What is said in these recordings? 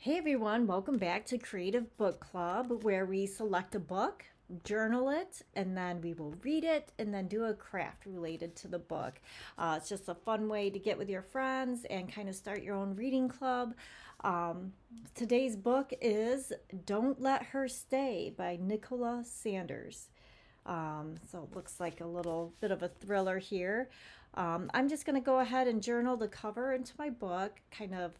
Hey everyone, welcome back to Creative Book Club, where we select a book, journal it, and then we will read it and then do a craft related to the book. It's just a fun way to get with your friends and kind of start your own reading club. Um, Today's book is Don't Let Her Stay by Nicola Sanders. So it looks like a little bit of a thriller here. I'm just going to go ahead and journal the cover into my book, kind of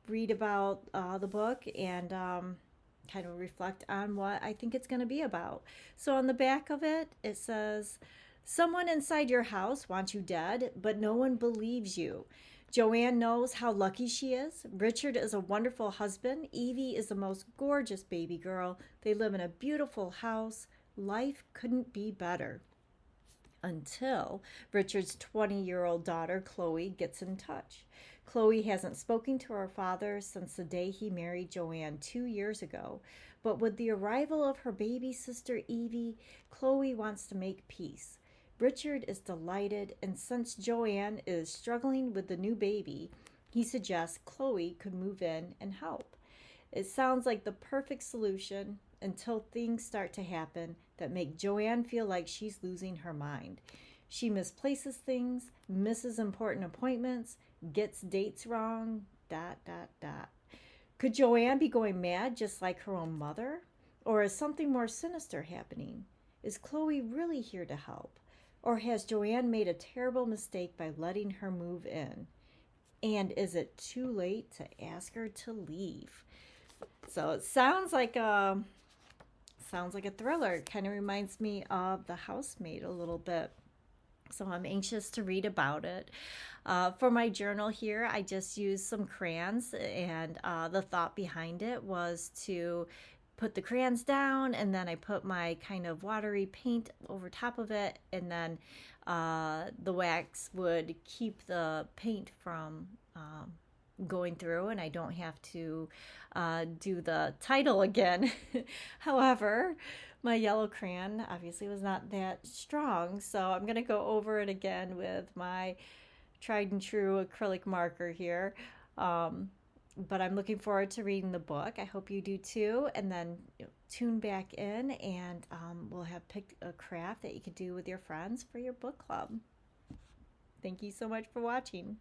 read about the book, and kind of reflect on what I think it's going to be about. So on the back of it, it says, "Someone inside your house wants you dead, but no one believes you. Joanne knows how lucky she is. Richard is a wonderful husband. Evie is the most gorgeous baby girl. They live in a beautiful house. Life couldn't be better." Until Richard's 20-year-old daughter, Chloe, gets in touch. Chloe hasn't spoken to her father since the day he married Joanne 2 years ago, but with the arrival of her baby sister, Evie, Chloe wants to make peace. Richard is delighted, and since Joanne is struggling with the new baby, he suggests Chloe could move in and help. It sounds like the perfect solution until things start to happen that make Joanne feel like she's losing her mind. She misplaces things, misses important appointments, gets dates wrong, dot, dot, dot. Could Joanne be going mad just like her own mother? Or is something more sinister happening? Is Chloe really here to help? Or has Joanne made a terrible mistake by letting her move in? And is it too late to ask her to leave? So it sounds like a thriller. It kind of reminds me of The Housemaid a little bit. So I'm anxious to read about it. For my journal here, I just used some crayons, and the thought behind it was to put the crayons down, and then I put my kind of watery paint over top of it, and then the wax would keep the paint from going through, and I don't have to do the title again. However, my yellow crayon obviously was not that strong, so I'm going to go over it again with my tried and true acrylic marker here. But I'm looking forward to reading the book. I hope you do too. And then tune back in, and we'll have picked a craft that you could do with your friends for your book club. Thank you so much for watching.